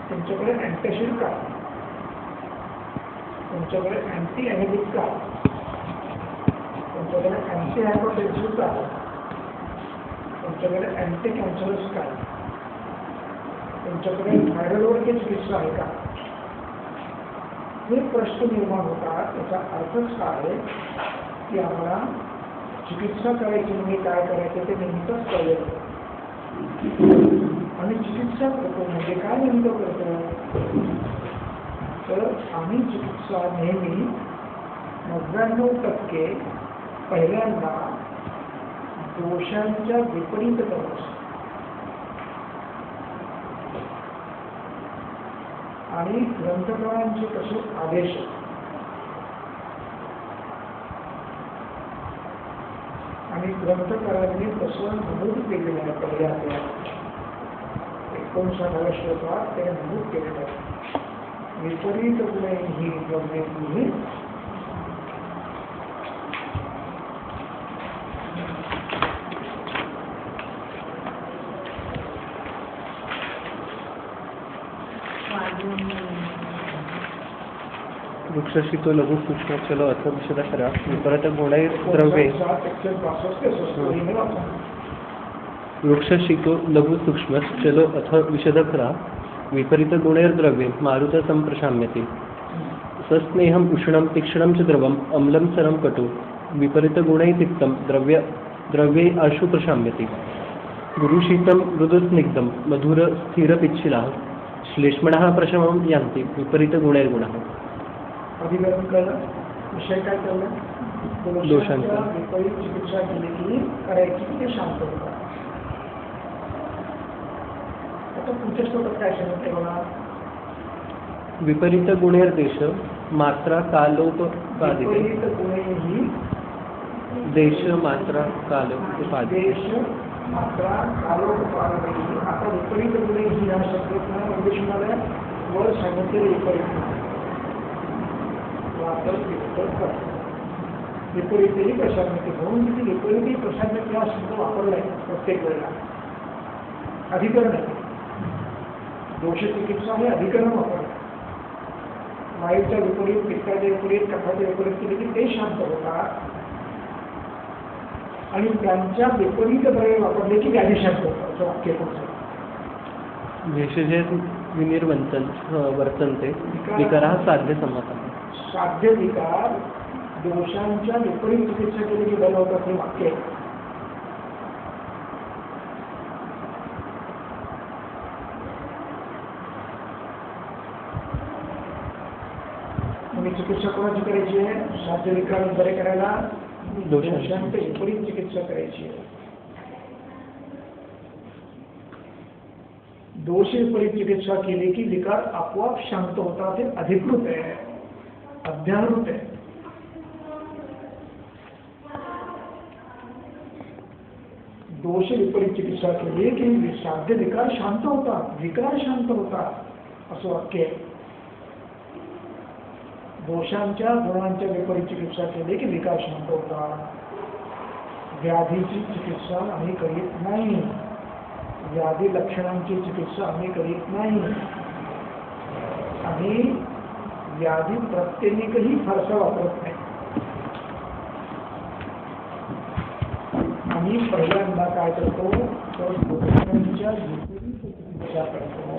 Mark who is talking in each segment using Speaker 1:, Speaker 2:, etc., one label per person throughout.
Speaker 1: तुमच्याकडे अँटॅसिड का, तुमच्याकडे अँटी ॲनेमिक का, तुमच्याकडे अँटी हायपरटेन्सिव्ह का, तुमच्याकडे अँटी कॅन्सरस का, तुमच्याकडे थायरॉइडवरची चिकित्सा आहे का, हे प्रश्न निर्माण होतात. याचा अर्थच काय आहे की आम्हाला चिकित्सा करायची म्हणजे काय करायचं ते नेमकंच कळलं, आणि चिकित्सा करतो म्हणजे काय नेमकं करतो. तर आम्ही चिकित्सा नेहमी 99% पहिल्यांदा दोषांच्या विपरीत करत असतो, आणि ग्रंथकारांचे कसे आदेश आणि ग्रंथकारांनी कसं नमूद केलेलं आहे पहिल्या 59व्या श्लोकात ते नमूद केलेलं आहे. विपरीत गुणे ही द्रव्ये
Speaker 2: वृक्षशितो लघु सूक्ष्म चलो अथ विशदकरा विपरीत गुणे द्रव्ये. वृक्षशितो लघु सूक्ष्म चलो अथ विशदकरा विपरीत गुणैर्द्रव्ये मारुत संप्रशाम्यते. सस्नेहम उष्णम तीक्ष्णम च द्रवम अम्लं सरम कटु विपरीत गुणै तिक्तम द्रव्ये आशु प्रशाम्यते. गुरुशीतम मृदुस्निग्धम मधुर स्थिर पिच्छिलाः श्लेष्मणः प्रशमं यान्ति विपरीत गुणैर्गुणः.
Speaker 1: अधिकरण कळलं, विषय काय कळलं, दोषांचा विपरीत चिकित्सा केली की करायची की ते शांत होतात. आता पुढच्या श्लोकात काय सांगते बघा.
Speaker 2: विपरीत गुणैर्देश मात्रा कालोपपादिते.
Speaker 1: विपरीत गुणे ही
Speaker 2: देश मात्रा कालोपपादिते.
Speaker 1: देश मात्रा कालोपपादिते. आता विपरीत गुणे ही ह्या शब्दात उद्देश मला वर सांगितलेले विपरीत विपरीतही प्रशांती म्हणून तिथे विपरीतही प्रशांती हा शब्द वापरलाय प्रत्येक वेळेला. अधिकरण आहे, दोषचिकित्सा हे अधिकरण वापरलं. वायूच्या विपरीत, पित्ताच्या विपरीत, कफाच्या विपरीत केले की ते शांत होतात, आणि त्यांच्या विपरीत द्रव्य वापरले की व्याधी शांत होतात. असं वाक्य पुढचं
Speaker 2: भेषजे विनिर्वंतन वर्तनते विकाराः साध्य संमतः.
Speaker 1: साध्य विकार दोषांच्या विपरीत चिकित्सा केली की बरं होतात हे वाक्य आहे. आणि चिकित्सा कोणाची करायची आहे. साध्य विकार बरे करायला दोषांच्या विपरीत चिकित्सा करायची आहे. दोष विपरीत चिकित्सा केली की विकार आपोआप शांत होतात. हे अधिकृत आहे, अध्यानृत आहे. दोष विपरीत चिकित्सा केली की साध्य विकार शांत होतात, विकार शांत होतात असं वाक्य आहे. दोषांच्या गुणांच्या विपरीत चिकित्सा केली की विकार शांत होतात. व्याधीची चिकित्सा आम्ही करीत नाही, व्याधी लक्षणांची चिकित्सा आम्ही करीत नाही. आम्ही व्याधी प्रत्येकही फारसा वापरत नाही. आम्ही पहिल्यांदा काय करतो तर दोषांच्या विपरीत चिकित्सा करतो,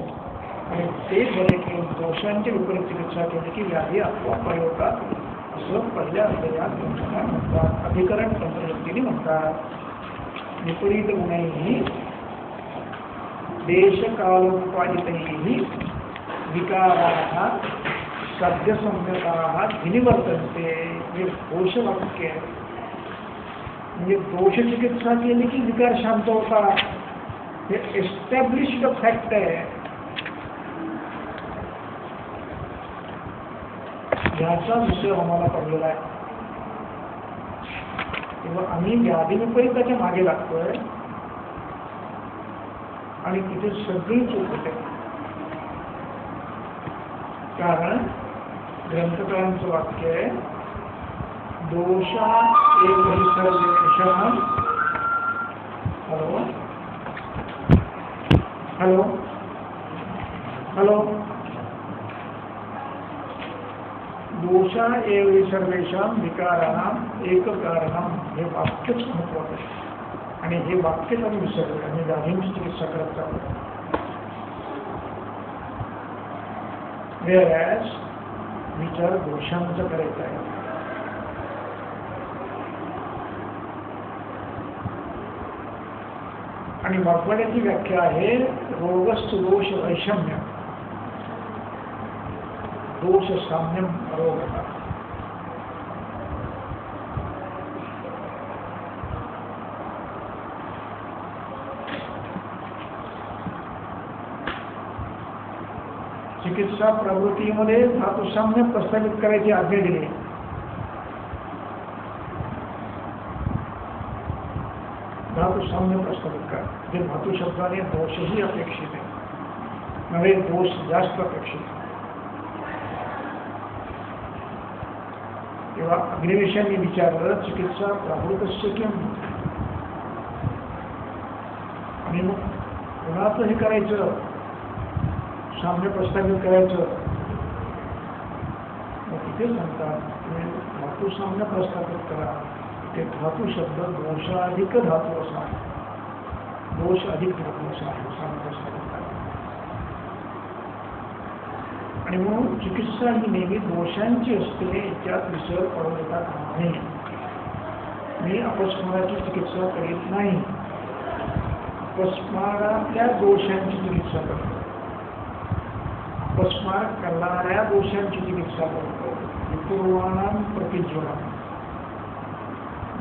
Speaker 1: आणि ते बरे केलं दोषांच्या विपरीत चिकित्सा केली की व्याधी आपोआप बरे होतात असं पहिल्या अध्यायात म्हणतात. अधिकरण तंत्रशक्तीने म्हणतात. विपरीत गुणैः देशकालोपपादितैः विकाराः सद्यसंज्ञकाः विनिवर्तन्ते. हे दोषवाक्य आहे. म्हणजे दोष चिकित्सा केली की विकार शांत होतात. हे एस्टॅब्लिश्ड फॅक्ट आहे. ह्याचा विषय आम्हाला पडलेला आहे. तेव्हा आम्ही व्याधी विपरीताच्या मागे लागतोय आणि तिथे सगळी चूक होते. कारण ग्रंथकारांचं वाक्य आहे दोषा एक सर्वेषां हॅलो हॅलो दोषा एव सर्वेषां विकाराणाम एक कारणम हे वाक्यच महत्वाचं आहे आणि हे वाक्यच आम्ही विसरलो आणि व्याधींची चिकित्सा करत चाललो. Whereas विचार दोषांचा करायचा आहे. आणि वाग्वड्याची व्याख्या आहे रोगस्तु दोष वैषम्य दोष साम्यम अरोगता. चिकित्सा प्रवृत्तीमध्ये धातुसाम्य प्रस्थापित करायची आज्ञा दिली. धातुसाम्य प्रस्थापित करा. जे धातू शब्दाने दोषही अपेक्षित आहे नव्हे दोष जास्त अपेक्षित आहे. तेव्हा अग्निवेशांनी विचारलं चिकित्सा प्रवृत्तस्य किम आणि मग कोणाचं हे करायचं साम्य प्रस्थापित करायचं. मग तिथे सांगतात धातू साम्य प्रस्थापित करा. ते धातू शब्द दोषाधिक धातू असा आहे. दोष अधिक धातू असा आहे साम्य प्रस्थापित करा. आणि म्हणून चिकित्सा ही नेहमी दोषांची असते त्यात विसर पडू देता कामा नये. मी अपस्माराची चिकित्सा करीत नाही. अपस्मारातल्या दोषांची चिकित्सा करतो. अपस्मार करणाऱ्या दोषांची चिकित्सा करतो. विपूर्वानां प्रतिज्वला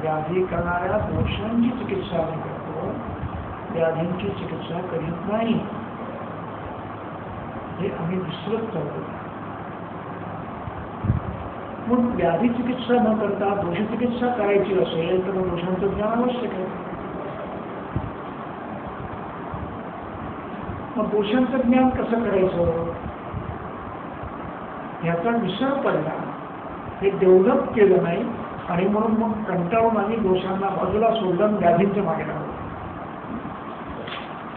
Speaker 1: व्याधी करणाऱ्या दोषांची चिकित्सा आम्ही करतो. व्याधींची चिकित्सा करीत नाही. हे आम्ही विसरत चालतो. मग व्याधी चिकित्सा न करता दोष चिकित्सा करायची असेल तर दोषांचं ज्ञान आवश्यक आहे. मग दोषांचं ज्ञान कसं करायचं याचा विसर पडला. हे डेव्हलप केलं नाही आणि म्हणून मग कंटाळून आम्ही दोषांना बाजूला सोडून व्याधींच्या मागे लागलो.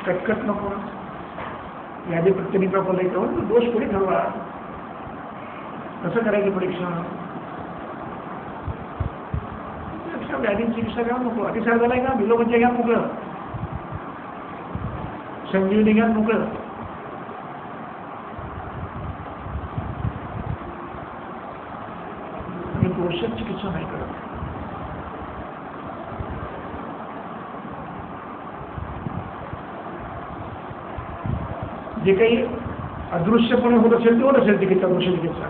Speaker 1: कटकट नको व्याधी प्रत्यनिका बोलाय करून दोष पुढे ठरवा. कसं करायची परीक्षा व्याधींची चिकित्सा घ्या नको. अतिसार झालाय का बिलोबंच्या घ्या मोकळं. संजीवनी घ्या मोकळं. आणि दोषात चिकित्सा नाही करत. जे काही अदृश्यपणे होत असेल तेवढं असेल चिकित्सा दोष चिकित्सा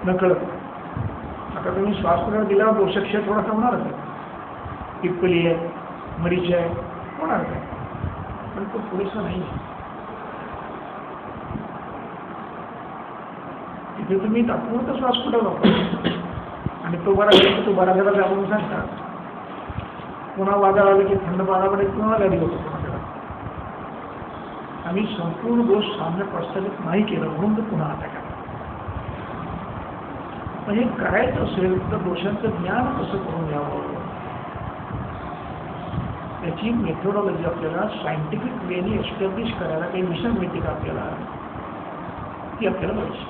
Speaker 1: नकळत. आता तुम्ही श्वास प्रकार दिल्यावर दोषक्षय थोडासा होणारच आहे. पिप्पली आहे मरीच आहे होणारच आहे पण तो पुरेसा नाही. तिथे तुम्ही तात्पुरता श्वास कुठं वापरता आणि तो बरा गेला तो बरा झाला जाऊन सांगतात. पुन्हा वादळ आलं की थंड पाण्याकडे पुन्हा गाडी होतो. आम्ही संपूर्ण दोष साम्य प्रस्थापित नाही केलं म्हणून तो पुन्हा आता करा. पण हे करायचं असेल तर दोषांचं ज्ञान कसं करून घ्यावं त्याची मेथोडॉलॉजी आपल्याला सायंटिफिक वेने एस्टॅब्लिश करायला काही मिशन मिळते का आपल्याला ती आपल्याला पाहिजे.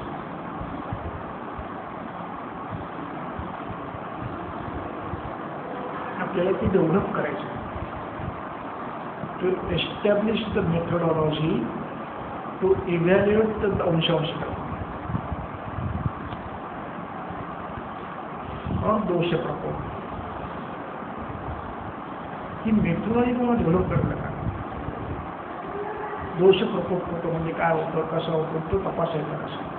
Speaker 1: आपल्याला ती डेव्हलप करायची. to establish the methodology to evaluate the अंशांश और दोष प्रकोप ही मेथोडॉलॉजी मला डेव्हलप करायला का. दोष प्रकोप होतो म्हणजे काय होतं कसं होतं तो तपासायचा कसं.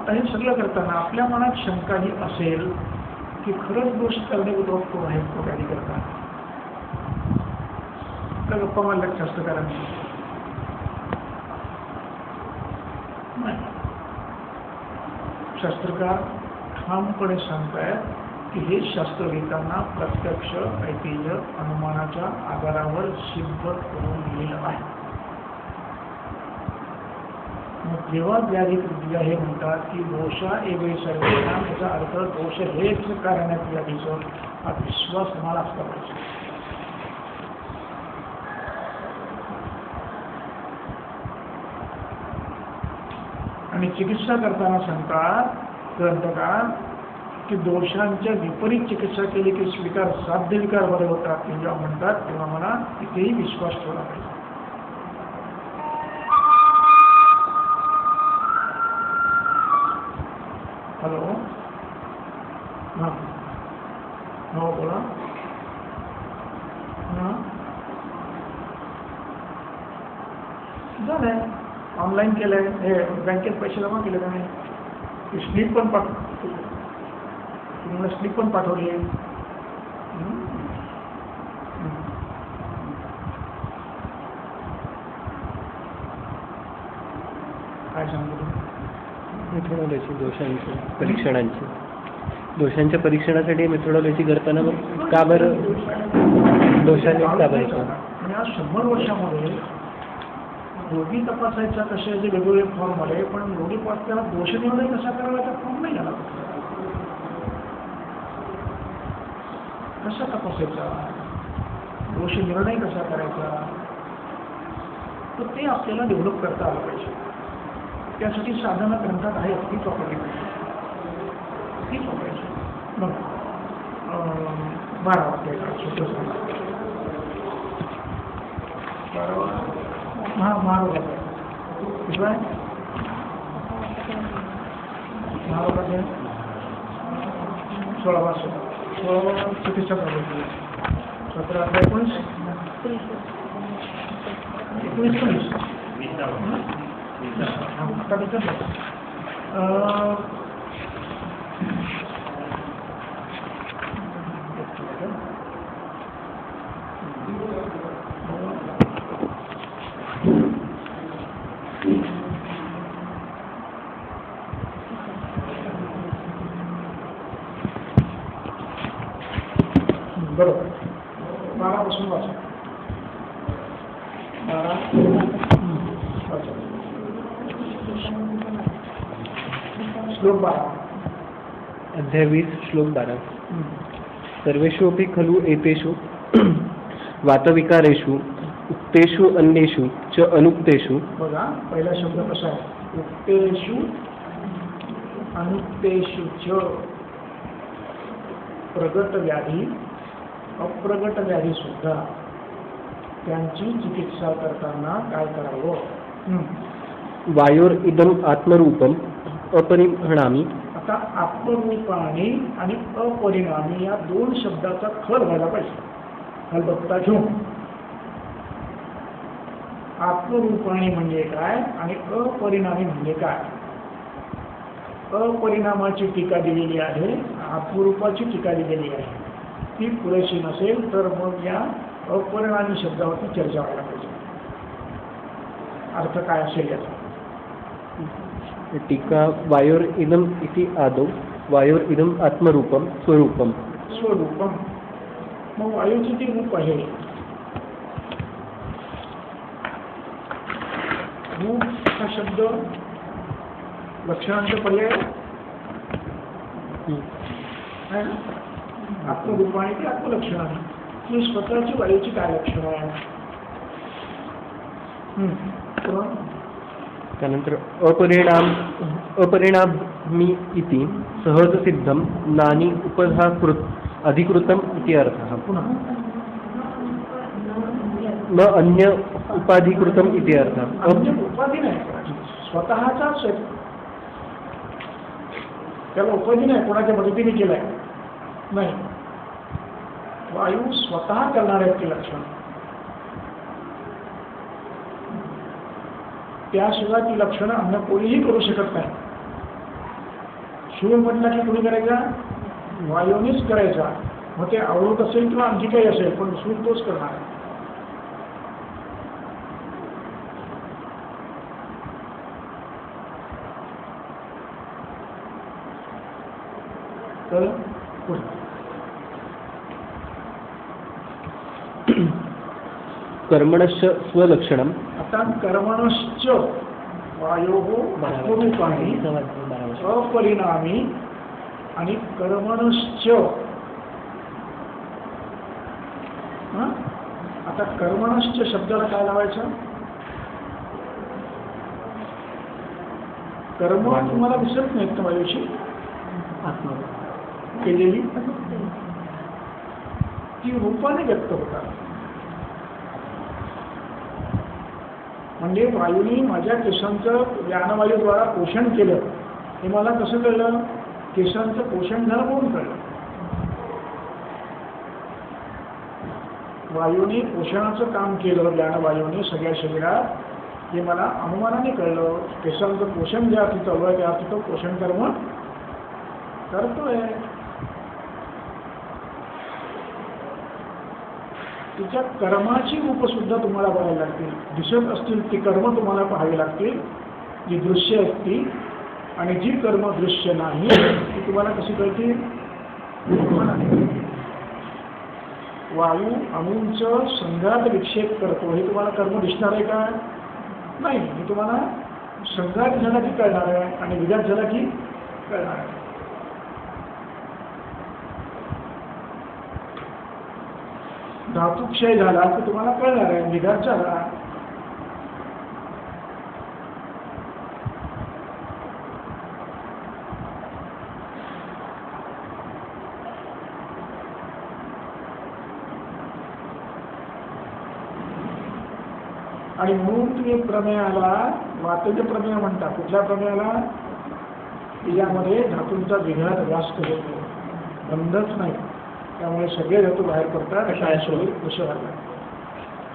Speaker 1: आता हे सगळं करताना आपल्या मनात शंका ही असेल की खरंच दोष कारणीभूत कोण आहेत तो काही करतात तर गप्पा मारल्या शास्त्रकारांनी नाही. शास्त्रकार ठामपणे सांगतायत की हे शास्त्र लिहिताना प्रत्यक्ष ऐतिह्य अनुमानाच्या आधारावर सिद्ध करून लिहिलेलं आहे. मग जेव्हा व्याधिक विद्या हे म्हणतात की दोषा एवे सर्वेषां, त्याचा अर्थ दोष हेच कारण आहे व्याधीचं, हा विश्वास तुम्हाला असला पाहिजे. आणि चिकित्सा करताना सांगतात ग्रंथकार की दोषांच्या विपरीत चिकित्सा केली की स्वीकार साध्य विकार बरे होतात, जेव्हा म्हणतात तेव्हा मला तिथेही विश्वास ठेवला पाहिजे. हॅलो, हां, हो बोला. हां, झालं ऑनलाईन केलं आहे, हे बँकेत पैसे जमा केले त्याने, स्लिप पण तुम्हाला स्लिप पण पाठवली आहे. काय सांगतो तुम्ही?
Speaker 2: मेथोडॉलॉजी दोषांची परीक्षणांची, दोषांच्या परीक्षणासाठी मेथोडॉलॉजी करताना मग का बरं दोषांनी का बरं?
Speaker 1: आणि आज 100 वर्षामध्ये रोगी तपासायचा कशाचे वेगवेगळे फॉर्म आले, पण रोगी त्याला दोष निर्णय कसा करायचा फॉर्म नाही आला. कसा तपासायचा, दोष निर्णय कसा करायचा, तर ते आपल्याला डेव्हलप करता आलं पाहिजे. त्यासाठी साधनं ग्रंथात आहेत, तीच वापरली पाहिजे, तीच वापरायची. मग 12 वाक्य छोटं सांगा. 12 महारोगात आहे, महारोगात आहे 16वा चिकित्सा प्रवृत्ती 17 19 बरोबर 12 पासून वाचा. 12 श्लोक 12
Speaker 2: अध्याय 20 श्लोक 12. सर्वेषु अपि खलु एतेषु वातविकारेषु उक्तेषु अन्येषु च अनुक्तेषु.
Speaker 1: बघा पहिला शब्द कसा आहे, उक्तेषु अनुक्तेषु च. प्रगट व्याधी अप्रगट व्याधी सुद्धा त्यांची चिकित्सा करताना काय करावं.
Speaker 2: वायोर इदम आत्मरूपम अपरिणामी.
Speaker 1: आता आत्मरूपाने आणि अपरिणामी या 2 शब्दाचा खर व्हायला पाहिजे. अलबत्ता घेऊन आत्मरूपाने म्हणजे काय आणि अपरिणामी म्हणजे काय. अपरिणामाची टीका दिलेली आहे, आत्मरूपाची टीका दिलेली आहे. ती पुरेशी नसेल तर मग या अपरिणामी शब्दावरती चर्चा व्हायला पाहिजे. अर्थ काय असेल याचा.
Speaker 2: टीका वायोर इदम इति आदौ वायोर इदम आत्मरूपम स्वरूपम.
Speaker 1: स्वरूपम मग वायूचे ते रूप आहे. रूप हा शब्द लक्षणांचे पर्याय आहे ना. आत्मरूपाने ते आत्मलक्षणाने की स्वतःची वायूची काय लक्षण आहे.
Speaker 2: त्यानंतर अपरिणामी इति सहज सिद्धम नानी उपधाकृत अधिकृतम इति अर्थः.
Speaker 1: पुन्हा
Speaker 2: न अन्य उपाधिकृतम इति अर्थः.
Speaker 1: अन्य उपाधी नाही, स्वतःचाच आहे त्याला. उपाधी नाही, कोणाच्या मदतीने केलाय नाही. वायू स्वतः करणार आहेत ते लक्षण. त्याशिवाय ती लक्षणं अन्य कोणीही करू शकत नाही. शिव म्हटलं की कोणी करायचा, वायूनेच करायचा. मग ते आवडत असेल किंवा आणखी काही असेल, पण सूर तोच करणार. तर
Speaker 2: कर्मणश्च स्वलक्षणम.
Speaker 1: आता कर्मणश्च वायोः आत्मरूपाणि अपरिणामी आणि कर्मणश्च. आता कर्मणश्च शब्दाला काय लावायचं? कर्म तुम्हाला दिसत नाहीत का वायूची केलेली? ती रूपाने व्यक्त होतात. म्हणजे वायूने माझ्या केसांचं व्यानवायूद्वारा पोषण केलं हे मला कसं कळलं? केसांचं पोषण झालं म्हणून कळलं. वायूने पोषणाचं काम केलं व्यानवायूने सगळ्या शरीरात हे मला अनुमानाने कळलं. केसांचं पोषण ज्या अर्थी चालू आहे त्या अर्थी तो पोषण कर्म करतोय. तिच्या कर्माची रूप सुद्धा तुम्हाला बघायला लागतील. दिसत असतील ती कर्म तुम्हाला पाहावी लागतील जी दृश्य असतील, आणि जी कर्म दृश्य नाही ती तुम्हाला कशी कळतील? वायू अणूंचं संघात विक्षेप करतो हे तुम्हाला कर्म दिसणार आहे का? नाही. हे तुम्हाला संघात झाला की कळणार आहे आणि विघात झाला की कळणार आहे. धातुक्षय झाला तर तुम्हाला कळणार आहे, विघात झाला. आणि म्हणून तुम्ही प्रमेयाला वातज प्रमेय म्हणता. कुठल्या प्रमेयाला? यामध्ये धातूंचा विघात जास्त होतो, बंधच नाही. त्यामुळे सगळे धातू बाहेर पडतात.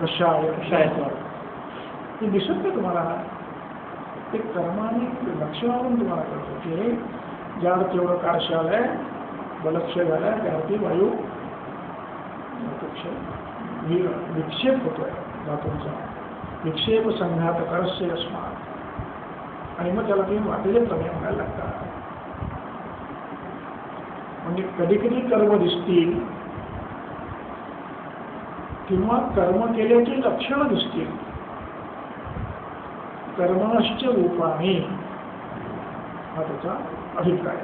Speaker 1: कषाय ते दिसत नाही तुम्हाला. ते कर्माने लक्षणावरून तुम्हाला कळतं की ज्या अर्थी एवढं कारश आलंय, बलक्षय झालाय, त्या अर्थी वायू धातुक्षय विक्षेप होतोय धातूंचा. विक्षेप संघात करस्य अस्मात्. आणि मग त्याला तुम्ही वाटेले प्रमेय म्हणायला लागतात. म्हणजे कधी कधी कर्म दिसतील किंवा कर्म केल्याची लक्षणं दिसतील. कर्मश्च रूपाने हा त्याचा अभिप्राय.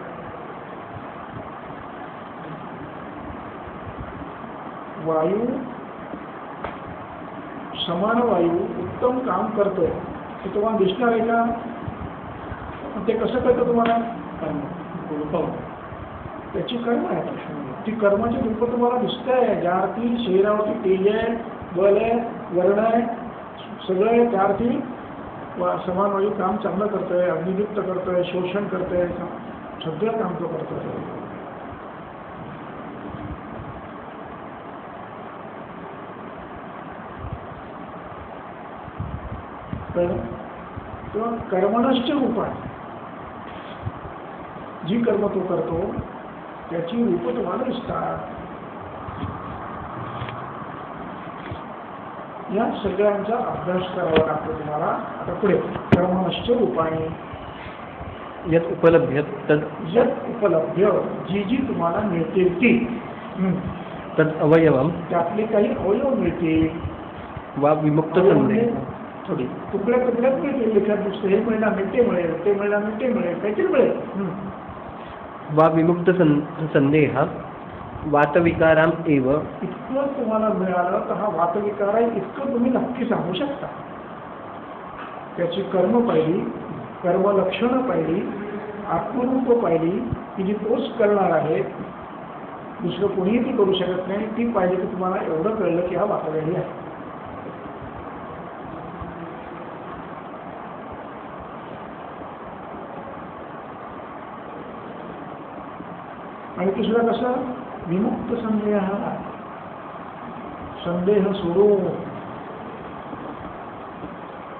Speaker 1: वायू समान वायू उत्तम काम करतोय हे तुम्हाला दिसणार आहे का? ते कसं कळतं तुम्हाला? त्याची कर्म आहे. ती कर्माची रूप तुम्हाला दिसत आहे. ज्या अर्थी शरीरावरती तेज आहे, बल आहे, वर्ण आहे, सगळं आहे, त्या अर्थी समान वायू काम चांगलं करतोय, अग्नियुक्त करतोय, शोषण करतोय, सगळं काम तो करतोय. किंवा कर्मणश्च रूपाने जी कर्म तो करतो त्याची रूप तुम्हाला दिसतात. या सगळ्यांचा अभ्यास करावा लागतो तुम्हाला. आता पुढे कर्मणश्च रूपाने
Speaker 2: यत उपलभ्य तद
Speaker 1: यत उपलभ्य जी जी तुम्हाला मिळतील ती
Speaker 2: तद अवयवम
Speaker 1: त्यातले काही अवयव मिळतील.
Speaker 2: वा विमुक्त संदेह
Speaker 1: थोडी तुकड्या तुकड्यात मिळतील. लिखात दिसतं हे मिळणार नाही ते मिळेल, ते मिळणार नाही ते मिळेल, काहीतरी मिळेल.
Speaker 2: वा विमुक्त संदेह वातविकाराम एव.
Speaker 1: इतकं तुम्हाला मिळालं तर हा वातविकार आहे इतकं तुम्ही नक्की सांगू शकता. त्याची कर्म पाहिली, कर्मलक्षणं पाहिली, आत्मरूप पाहिली की जी तोच करणार आहे, दुसरं कोणीही ती करू शकत नाही. ती पाहिजे की तुम्हाला एवढं कळलं की हा वातव्याधी आहे. आणि दुसरा कसा? विमुक्त संदेह. संदेह सोडून